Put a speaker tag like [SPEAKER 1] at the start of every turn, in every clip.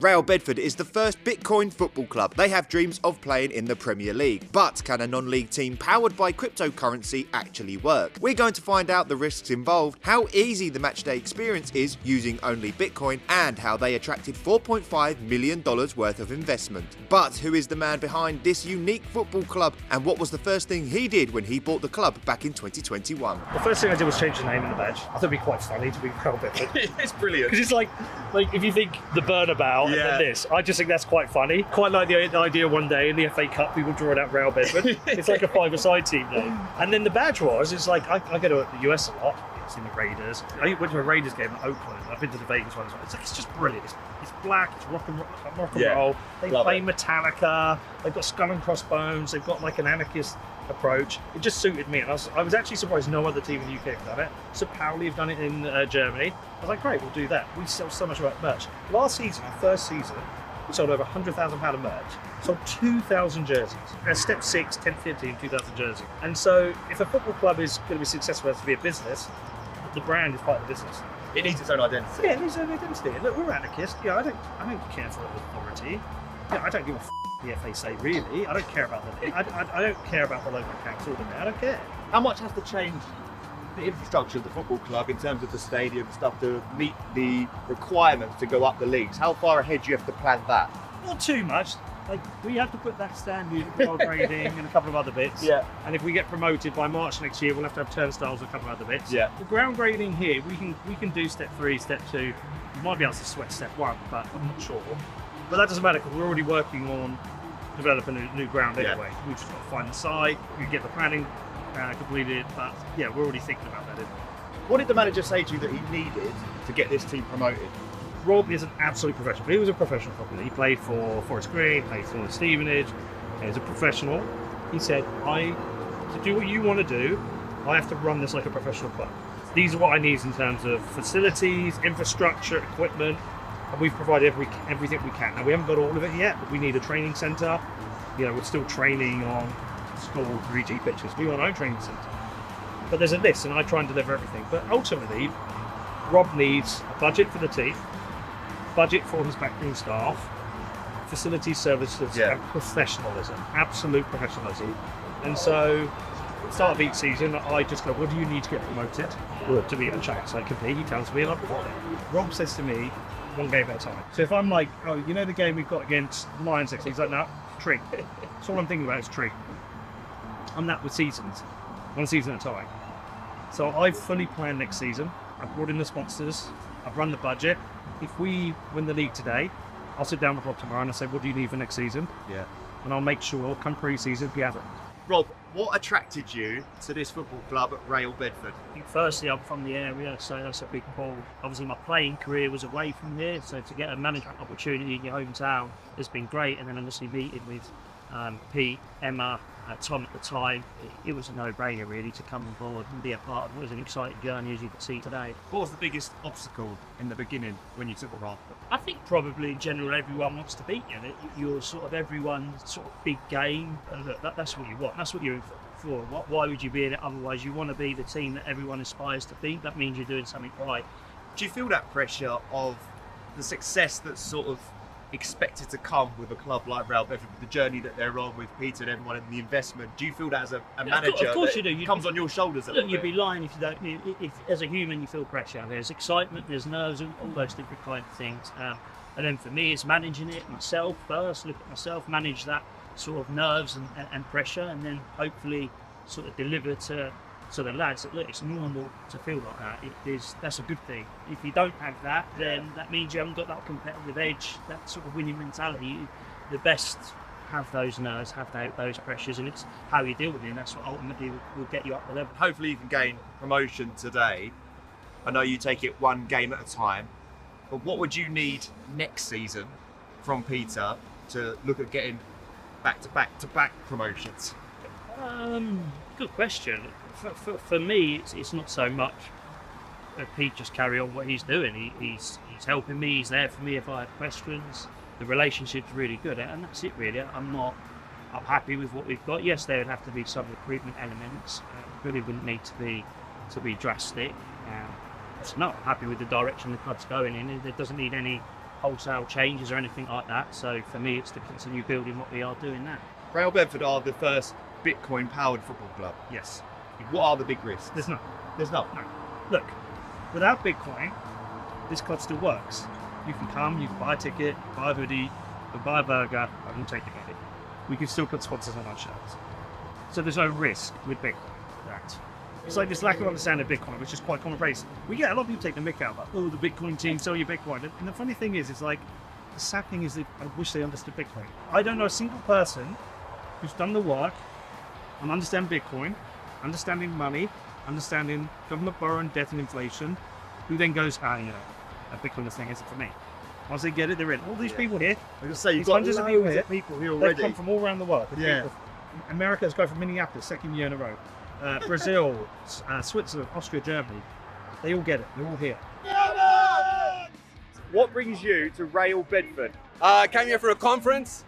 [SPEAKER 1] Real Bedford is the first Bitcoin football club. They have dreams of playing in the Premier League. But can a non-league team powered by cryptocurrency actually work? We're going to find out the risks involved, how easy the matchday experience is using only Bitcoin, and how they attracted $4.5 million worth of investment. But who is the man behind this unique football club, and what was the first thing he did when he bought the club back in 2021?
[SPEAKER 2] The first thing I did was change the name in the badge. I thought it'd be quite funny to be Real Bedford.
[SPEAKER 3] It's brilliant.
[SPEAKER 2] Because it's like if you think the Burnabout and then this, I just think that's quite funny. Quite like the idea one day in the FA Cup, people drawing out Real Bedford. It's like a five-a-side team name. And then the badge it's like, I go to the US a lot. It's in the Raiders. I went to a Raiders game at Oakland. I've been to the Vegas one as well. It's just brilliant. It's black, it's rock and roll. They play Metallica. They've got Skull and Crossbones. They've got like an anarchist approach. It just suited me, and I was actually surprised no other team in the UK have done it. So Pauli have done it in Germany. I was like, great, we'll do that. We sell so much merch. Last season, our first season, we sold over £100,000 of merch. Sold 2,000 jerseys. Step 6, 10, 15, 2,000 jerseys. And so if a football club is going to be successful, it has to be a business. The brand is part of the business.
[SPEAKER 3] It needs its own identity.
[SPEAKER 2] Yeah, it needs its own identity. Look, we're anarchists. Yeah, I don't care for authority. Yeah, I don't give a the FA say, really. I don't care about the I don't care about the local council. I don't care.
[SPEAKER 3] How much has to change the infrastructure of the football club in terms of the stadium and stuff to meet the requirements to go up the leagues? How far ahead do you have to plan that?
[SPEAKER 2] Not too much. Like, we have to put that standard for grading and a couple of other bits.
[SPEAKER 3] Yeah.
[SPEAKER 2] And if we get promoted by March next year, we'll have to have turnstiles and a couple of other bits.
[SPEAKER 3] Yeah.
[SPEAKER 2] The ground grading here, we can do step 3, step 2. You might be able to sweat step 1, but I'm not sure. But that doesn't matter because we're already working on developing a new ground anyway. We've just got to find the site, we get the planning completed, but yeah, we're already thinking about that.
[SPEAKER 3] What did the manager say to you that he needed to get this team promoted?
[SPEAKER 2] Rob is an absolute professional. He was a professional footballer. He played for Forest Green, played for Stevenage. He's a professional. He said, to do what you want to do, I have to run this like a professional club. These are what I need in terms of facilities, infrastructure, equipment, and we've provided everything we can. Now, we haven't got all of it yet, but we need a training centre. You know, we're still training on school 3G pitches. We want our own training centre. But there's a list, and I try and deliver everything. But ultimately, Rob needs a budget for the team, budget for his backroom staff, facility services, and professionalism, absolute professionalism. And so, at the start of each season, I just go, what do you need to get promoted? Well, to be a chance I compete, he tells me, and I perform it. Rob says to me, one game at a time. So if I'm like, oh, you know the game we've got against Lions next, he's like, no, tree. That's all I'm thinking about is tree. I'm that with seasons, one season at a time. So I've fully planned next season. I've brought in the sponsors. I've run the budget. If we win the league today, I'll sit down with Rob tomorrow and I'll say, what do you need for next season? Yeah. And I'll make sure, come pre-season, we have it.
[SPEAKER 3] Rob, what attracted you to this football club at Real Bedford?
[SPEAKER 4] I think firstly, I'm from the area, so that's a big pull. Obviously, my playing career was away from here, so to get a management opportunity in your hometown has been great. And then obviously meeting with Pete, Emma, Tom at the time, it was a no-brainer really to come on board and be a part of. It was an exciting journey, as you can see today.
[SPEAKER 3] What was the biggest obstacle in the beginning when you took the role?
[SPEAKER 4] I think probably in general everyone wants to beat you. You're sort of everyone's sort of big game, and look, that's what you want. That's what you're in for. Why would you be in it otherwise? You want to be the team that everyone aspires to be. That means you're doing something right.
[SPEAKER 3] Do you feel that pressure of the success that's sort of expected to come with a club like Real Bedford, with the journey that they're on with Peter and everyone and the investment? Do you feel that as a manager?
[SPEAKER 4] Of course you do.
[SPEAKER 3] It comes on your shoulders a
[SPEAKER 4] look,
[SPEAKER 3] little
[SPEAKER 4] you'd
[SPEAKER 3] bit.
[SPEAKER 4] be lying if you don't. If as a human you feel pressure. There's excitement, there's nerves, and all those different kind of things. And then for me, it's managing it myself first. Look at myself, manage that sort of nerves and pressure, and then hopefully sort of deliver to the lads that look, it's normal to feel like that. That's a good thing. If you don't have that, then that means you haven't got that competitive edge, that sort of winning mentality. The best have those nerves, have those pressures, and it's how you deal with it. And that's what ultimately will get you up the level.
[SPEAKER 3] Hopefully you can gain promotion today. I know you take it one game at a time, but what would you need next season from Peter to look at getting back-to-back promotions?
[SPEAKER 4] Good question. For me, it's not so much Pete just carry on what he's doing. He's helping me. He's there for me if I have questions. The relationship's really good, and that's it really. I'm happy with what we've got. Yes, there would have to be some recruitment elements. Really wouldn't need to be drastic. So no, I'm happy with the direction the club's going in. It doesn't need any wholesale changes or anything like that. So for me, it's to continue building what we are doing now.
[SPEAKER 3] Real Bedford are the first Bitcoin-powered football club.
[SPEAKER 4] Yes.
[SPEAKER 3] What are the big risks?
[SPEAKER 4] There's none.
[SPEAKER 3] There's no.
[SPEAKER 4] No. Look, without Bitcoin, this club still works. You can come, you can buy a ticket, you can buy a hoodie, you can buy a burger, I can take the money. We can still put sponsors on our shirts. So there's no risk with Bitcoin. That. It's like this lack of understanding of Bitcoin, which is quite commonplace. We get a lot of people take the mick out about, oh, the Bitcoin team, sell your Bitcoin. And the funny thing is, it's like, the sad thing is that I wish they understood Bitcoin. I don't know a single person who's done the work and understand Bitcoin, understanding money, understanding government borrowing, debt and inflation, who then goes, a Bitcoin thing isn't for me. Once they get it, they're in. All these people here,
[SPEAKER 3] I was going to say, you've
[SPEAKER 4] these
[SPEAKER 3] got
[SPEAKER 4] hundreds of people here,
[SPEAKER 3] here
[SPEAKER 4] they've come from all around the world.
[SPEAKER 3] Yeah.
[SPEAKER 4] America's going from Minneapolis, second year in a row. Brazil, Switzerland, Austria, Germany. They all get it. They're all here.
[SPEAKER 3] What brings you to Real Bedford?
[SPEAKER 5] Came here for a conference.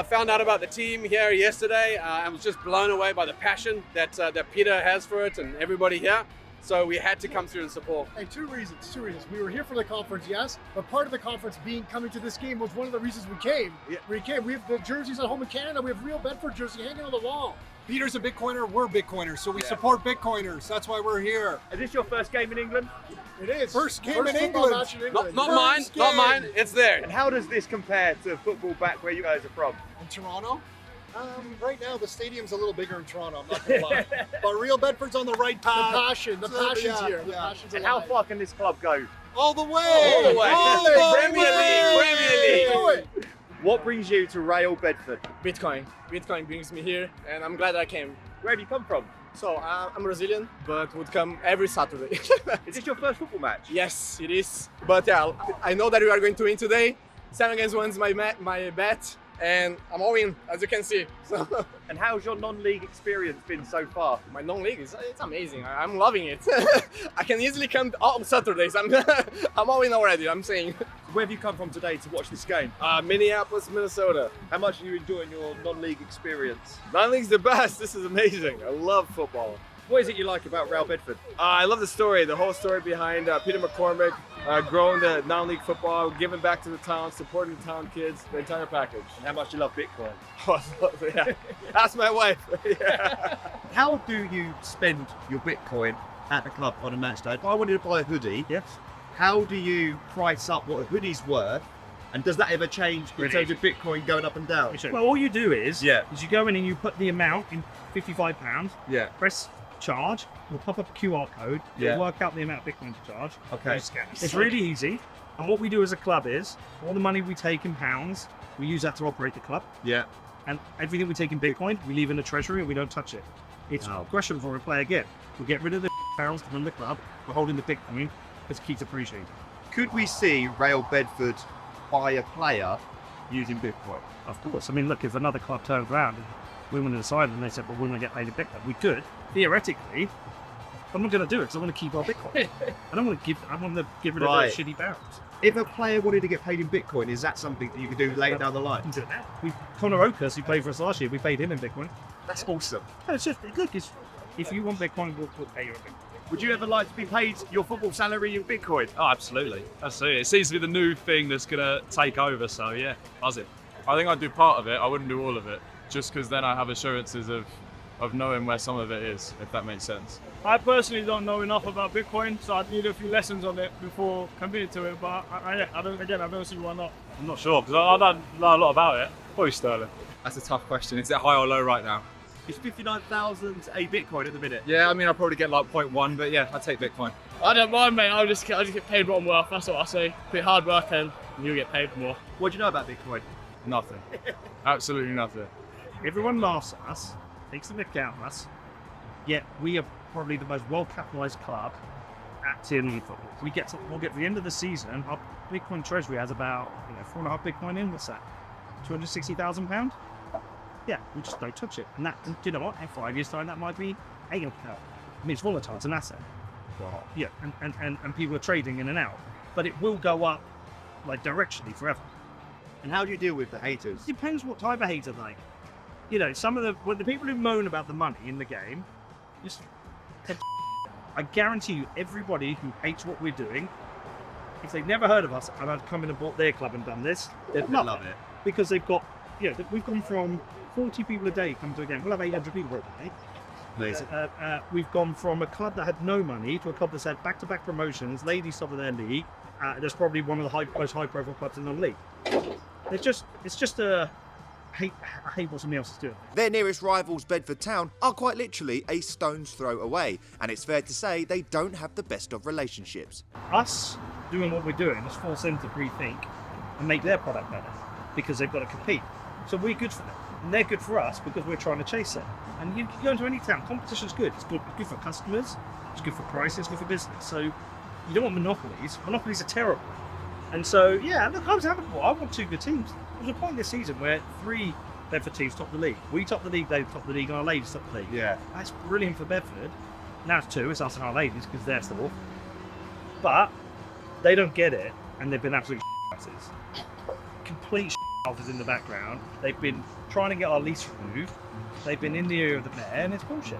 [SPEAKER 5] Found out about the team here yesterday. I was just blown away by the passion that Peter has for it and everybody here. So we had to come through and support.
[SPEAKER 6] Hey, two reasons. We were here for the conference, yes, but part of the conference coming to this game was one of the reasons we came.
[SPEAKER 3] Yeah.
[SPEAKER 6] We have the jerseys at home in Canada. We have Real Bedford jersey hanging on the wall. Peter's a Bitcoiner, we're Bitcoiners, so we support Bitcoiners. That's why we're here.
[SPEAKER 3] Is this your first game in England?
[SPEAKER 6] It is. First
[SPEAKER 5] football
[SPEAKER 6] England.
[SPEAKER 5] match in England. Not mine. It's there.
[SPEAKER 3] And how does this compare to football back where you guys are from?
[SPEAKER 6] In Toronto? Right now, the stadium's a little bigger in Toronto, I'm not going to lie. But Real Bedford's on the right path. The passion's here. The passion's
[SPEAKER 3] And
[SPEAKER 6] alive.
[SPEAKER 3] how far can this club go?
[SPEAKER 6] All the way!
[SPEAKER 5] All the way.
[SPEAKER 6] All the
[SPEAKER 5] Premier
[SPEAKER 6] way!
[SPEAKER 5] League.
[SPEAKER 6] Do it!
[SPEAKER 3] What brings you to Real Bedford?
[SPEAKER 7] Bitcoin. Bitcoin brings me here, and I'm glad I came.
[SPEAKER 3] Where have you come from?
[SPEAKER 7] So I'm Brazilian, but would come every Saturday.
[SPEAKER 3] Is this your first football match?
[SPEAKER 7] Yes, it is. But yeah, I know that we are going to win today. 7 against 1 is my bet, and I'm all in, as you can see. So
[SPEAKER 3] And how's your non-league experience been so far?
[SPEAKER 7] my non-league it's amazing. I'm loving it. I can easily come all Saturdays. I'm all in already. I'm saying.
[SPEAKER 3] Where have you come from today to watch this game?
[SPEAKER 5] Minneapolis, Minnesota.
[SPEAKER 3] How much are you enjoying your non-league experience?
[SPEAKER 5] Non-league's the best. This is amazing. I love football.
[SPEAKER 3] What is it you like about Real Bedford?
[SPEAKER 5] I love the story, the whole story behind Peter McCormack, growing the non-league football, giving back to the town, supporting the town kids, the entire package.
[SPEAKER 3] And how much you love Bitcoin?
[SPEAKER 5] Yeah. Ask my wife. Yeah.
[SPEAKER 3] How do you spend your Bitcoin at the club on a match day? If I wanted to buy a hoodie,
[SPEAKER 4] Yes.
[SPEAKER 3] how do you price up what a hoodie's worth? And does that ever change in terms of Bitcoin going up and down?
[SPEAKER 4] Well, all you do is
[SPEAKER 3] Yeah.
[SPEAKER 4] you go in and you put the amount in £55,
[SPEAKER 3] Yeah.
[SPEAKER 4] press charge, we'll pop up a QR code,
[SPEAKER 3] Yeah.
[SPEAKER 4] you'll work out the amount of Bitcoin to charge.
[SPEAKER 3] Okay.
[SPEAKER 4] You scan it. It's really easy. And what we do as a club is, all the money we take in pounds, we use that to operate the club.
[SPEAKER 3] Yeah.
[SPEAKER 4] And everything we take in Bitcoin, we leave in the treasury and we don't touch it. It's
[SPEAKER 3] Oh.
[SPEAKER 4] a question before we play again. We get rid of the barrels from the club, we're holding the Bitcoin, because it keeps appreciating.
[SPEAKER 1] Could we see Real Bedford buy a player using Bitcoin?
[SPEAKER 4] Of course. I mean, look, if another club turned around and we wanted to decide and they said, well, we're going to get paid in Bitcoin, we could. Theoretically, I'm not going to do it because I want to keep our Bitcoin. I want to give rid of
[SPEAKER 1] Right.
[SPEAKER 4] those shitty barrels.
[SPEAKER 1] If a player wanted to get paid in Bitcoin, is that something that you could do later down the line?
[SPEAKER 4] We can do it now. Connor Oakhurst, who played for us last year, we paid him in Bitcoin.
[SPEAKER 1] That's awesome.
[SPEAKER 4] No, it's just, look, if you want Bitcoin, we'll pay you in Bitcoin.
[SPEAKER 3] Would you ever like to be paid your football salary in Bitcoin?
[SPEAKER 8] Oh, absolutely. Absolutely. It seems to be the new thing that's going to take over, so yeah, buzz it. I think I'd do part of it, I wouldn't do all of it, just because then I have assurances of knowing where some of it is, if that makes sense.
[SPEAKER 2] I personally don't know enough about Bitcoin, so I'd need a few lessons on it before committing to it. But I don't see why not.
[SPEAKER 8] I'm not sure, because I don't know a lot about it. Probably sterling.
[SPEAKER 9] That's a tough question. Is it high or low right now?
[SPEAKER 3] It's 59,000 a Bitcoin at the minute.
[SPEAKER 9] Yeah, I mean, I'll probably get like 0.1, but yeah, I'll take Bitcoin.
[SPEAKER 2] I don't mind, mate. I just get paid what I'm worth. That's what I say. Put hard work and you'll get paid more.
[SPEAKER 3] What do you know about Bitcoin?
[SPEAKER 8] Nothing. Absolutely nothing.
[SPEAKER 4] Everyone laughs at us, takes the mick out of us, yet we are probably the most well-capitalised club at tier league football. We'll get to the end of the season, our Bitcoin treasury has about 4.5 Bitcoin in. What's that? £260,000? Yeah, we just don't touch it. And that, do you know what? In 5 years' time, that might be £8. I mean, it's volatile, it's an asset. Well, yeah, and people are trading in and out. But it will go up, like, directionally forever.
[SPEAKER 1] And how do you deal with the haters?
[SPEAKER 4] Depends what type of hater they. Some of the people who moan about the money in the game, just I guarantee you, everybody who hates what we're doing
[SPEAKER 2] if they've never heard of us and I'd come in and bought their club and done this, they'd love it. Because they've got, we've gone from 40 people a day come to a game. We'll have 800 people every day.
[SPEAKER 3] Amazing.
[SPEAKER 2] We've gone from a club that had no money to a club that's had back-to-back promotions, ladies top of their league. There's probably one of the most high-profile clubs in the league. It's just I hate what somebody else is doing.
[SPEAKER 1] Their nearest rivals, Bedford Town, are quite literally a stone's throw away, and it's fair to say they don't have the best of relationships.
[SPEAKER 2] Us doing what we're doing has forced them to rethink and make their product better because they've got to compete. So we're good for them, and they're good for us because we're trying to chase them. And you go into any town, competition's good. It's good for customers, it's good for prices, it's good for business. So you don't want monopolies. Monopolies are terrible. And so, look, I want two good teams. There was a point this season where 3 Bedford teams top the league. We top the league, they top the league, and our ladies top the league.
[SPEAKER 3] Yeah.
[SPEAKER 2] That's brilliant for Bedford. Now it's 2, it's us and our ladies because they're still. But they don't get it, and they've been absolute asses. Complete offers in the background. They've been trying to get our lease removed. They've been in the ear of the mayor, and it's bullshit.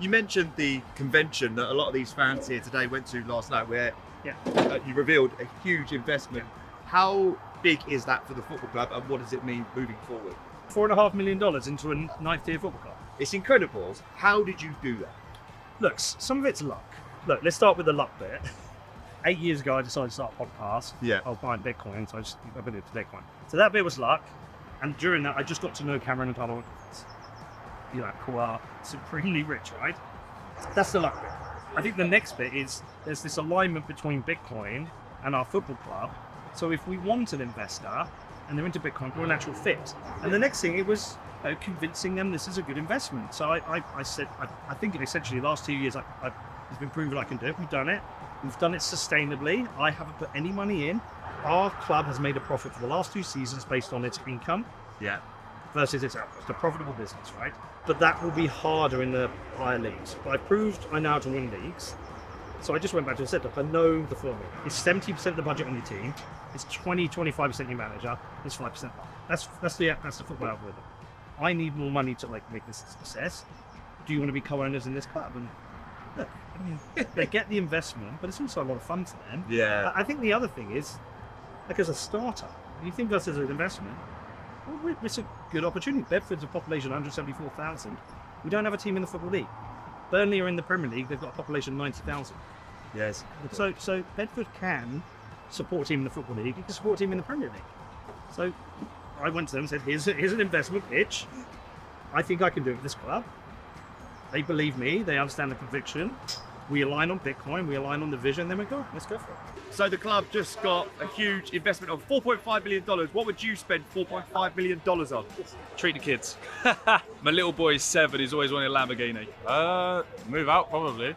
[SPEAKER 3] You mentioned the convention that a lot of these fans here today went to last night, where you revealed a huge investment. How big is that for the football club, and what does it mean moving forward?
[SPEAKER 2] $4.5 million into a 9th tier football club.
[SPEAKER 3] It's incredible. How did you do that?
[SPEAKER 2] Look, some of it's luck. Look, let's start with the luck bit. 8 years ago, I decided to start a podcast.
[SPEAKER 3] Yeah.
[SPEAKER 2] I was buying Bitcoin, so I put it to Bitcoin. So that bit was luck. And during that, I just got to know Cameron and Tyler. Who are supremely rich, right? That's the luck bit. I think the next bit is there's this alignment between Bitcoin and our football club. So if we want an investor and they're into Bitcoin, we're a natural fit. And the next thing, it was convincing them this is a good investment. So I said, I think essentially the last 2 years, it's been proven I can do it. We've done it. We've done it sustainably. I haven't put any money in. Our club has made a profit for the last 2 seasons based on its income.
[SPEAKER 3] Yeah.
[SPEAKER 2] Versus its output. It's a profitable business, right? But that will be harder in the higher leagues. But I proved I know how to win leagues. So I just went back to the setup. I know the formula. It's 70% of the budget on your team. It's 25% your manager. It's 5% luck. That's the football algorithm. I need more money to make this a success. Do you want to be co-owners in this club? And look, I mean, they get the investment, but it's also a lot of fun for them.
[SPEAKER 3] Yeah.
[SPEAKER 2] I think the other thing is, as a startup, when you think of us as an investment, well, it's a good opportunity. Bedford's a population of 174,000. We don't have a team in the Football League. Burnley are in the Premier League. They've got a population of 90,000.
[SPEAKER 3] Yes.
[SPEAKER 2] So Bedford can support a team in the Football League. You can support a team in the Premier League. So I went to them and said, here's an investment pitch. I think I can do it with this club. They believe me. They understand the conviction. We align on Bitcoin. We align on the vision. Then we go. Let's go for it.
[SPEAKER 3] So the club just got a huge investment of $4.5 million. What would you spend $4.5 million on?
[SPEAKER 8] Treat the kids. My little boy is 7. He's always wanted a Lamborghini. Move out probably.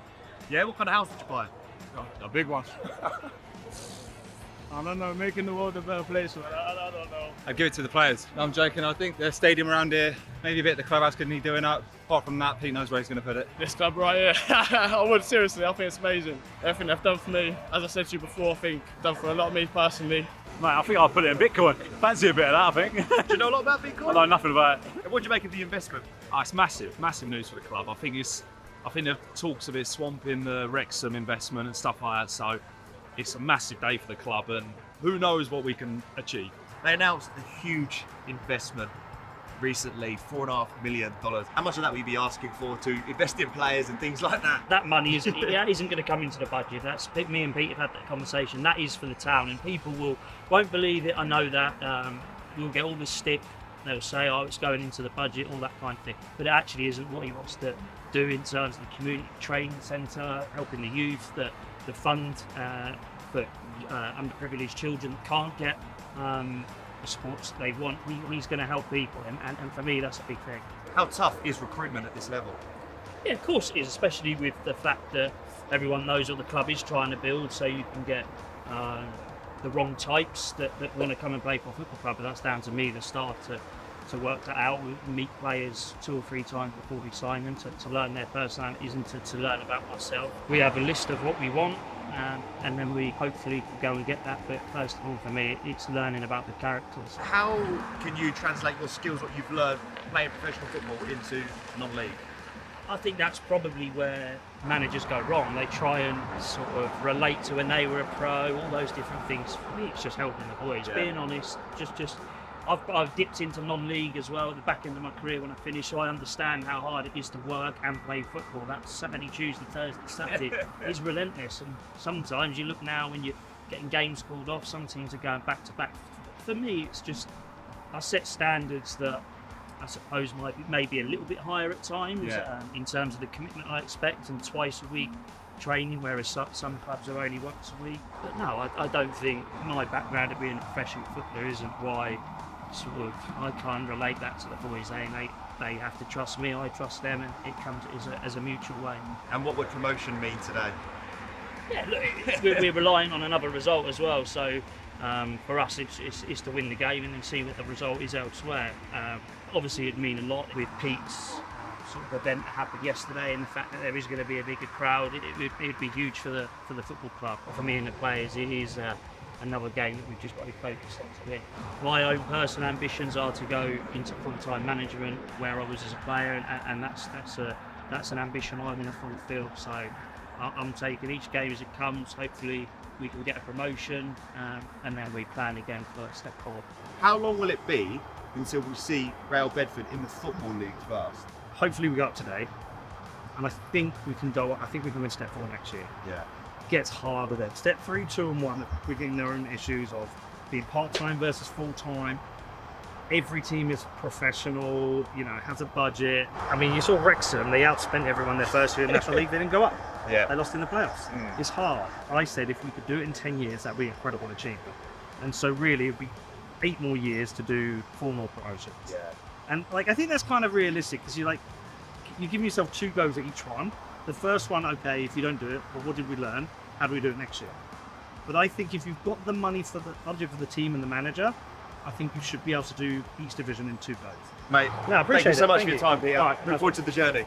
[SPEAKER 3] Yeah. What kind of house did you buy?
[SPEAKER 8] A big one.
[SPEAKER 10] I don't know, making the world a better place. I don't know.
[SPEAKER 9] I'd give it to the players. No, I'm joking. I think the stadium around here, maybe a bit of the clubhouse could need doing up. Apart from that, Pete knows where he's going to put it.
[SPEAKER 10] This club right here, I would seriously, I think it's amazing. Everything they've done for me, as I said to you before, I think done for a lot of me personally.
[SPEAKER 8] Mate, I think I'll put it in Bitcoin. Fancy a bit of that, I think.
[SPEAKER 3] Do you know a lot about Bitcoin?
[SPEAKER 8] I know nothing about it.
[SPEAKER 3] And what do you make of the investment?
[SPEAKER 8] It's massive news for the club. I think the talks of it swamping the Wrexham investment and stuff like that. So it's a massive day for the club, and who knows what we can achieve.
[SPEAKER 3] They announced a huge investment recently, $4.5 million. How much of that will you be asking for to invest in players and things like that?
[SPEAKER 4] That money isn't going to come into the budget. That's me and Pete have had that conversation. That is for the town, and people won't believe it. I know that. We'll get all this stick. They'll say, "Oh, it's going into the budget," all that kind of thing. But it actually isn't what he wants to do in terms of the community training centre, helping the youth, the fund for underprivileged children that can't get the sports they want. He's going to help people, and for me, that's a big thing.
[SPEAKER 3] How tough is recruitment at this level?
[SPEAKER 4] Yeah, of course it is, especially with the fact that everyone knows what the club is trying to build, so you can get the wrong types that want to come and play for a football club. But that's down to me, the staff, to work that out. We meet players 2 or 3 times before we sign them to learn their personalities and to learn about ourselves. We have a list of what we want, and then we hopefully go and get that. But first of all, for me, it's learning about the characters.
[SPEAKER 3] How can you translate your skills, what you've learned playing professional football, into non-league?
[SPEAKER 4] I think that's probably where managers go wrong. They try and sort of relate to when they were a pro, all those different things. For me, it's just helping the boys, being honest. I've dipped into non-league as well at the back end of my career when I finished, so I understand how hard it is to work and play football. That's Saturday, Tuesday, Thursday, Saturday. It's relentless, and sometimes you look now when you're getting games called off, some teams are going back to back. For me, it's just I set standards that I suppose might be a little bit higher at times in terms of the commitment I expect, and twice a week training, whereas some clubs are only once a week. But no, I don't think my background of being a professional footballer isn't why I can't relate that to the boys. They have to trust me, I trust them, and it comes as a mutual way.
[SPEAKER 3] And what would promotion mean today?
[SPEAKER 4] Yeah, look, we're relying on another result as well, so for us it's to win the game and then see what the result is elsewhere. Obviously it'd mean a lot with Pete's sort of event that happened yesterday, and the fact that there is going to be a bigger crowd. It'd be huge for the football club. For me and the players, it is another game that we've just got to focus on to win. My own personal ambitions are to go into full-time management where I was as a player, and that's an ambition I'm going to fulfil. So I'm taking each game as it comes. Hopefully we can get a promotion, and then we plan again for a step forward.
[SPEAKER 3] How long will it be until we see Real Bedford in the Football League first?
[SPEAKER 2] Hopefully we go up today, and I think we can win step 4 next year.
[SPEAKER 3] Yeah.
[SPEAKER 2] It gets harder then. Step 3, 2 and 1, we're getting their own issues of being part-time versus full-time. Every team is professional, has a budget. I mean, you saw Wrexham, they outspent everyone their first year in the National League, they didn't go up.
[SPEAKER 3] Yeah.
[SPEAKER 2] They lost in the playoffs. It's hard. I said if we could do it in 10 years, that'd be an incredible achievement. And so really, it'd be 8 more years to do 4 more promotions.
[SPEAKER 3] Yeah.
[SPEAKER 2] And I think that's kind of realistic, because you're giving yourself 2 goes at each one. The first one, okay, if you don't do it, well, what did we learn? How do we do it next year? But I think if you've got the money for the budget for the team and the manager, I think you should be able to do each division in 2 goes.
[SPEAKER 3] Mate,
[SPEAKER 2] No, I appreciate
[SPEAKER 3] thank you so
[SPEAKER 2] it.
[SPEAKER 3] much
[SPEAKER 2] Thank
[SPEAKER 3] for your
[SPEAKER 2] you.
[SPEAKER 3] time, Peter.
[SPEAKER 2] All right,
[SPEAKER 3] Look forward to the journey.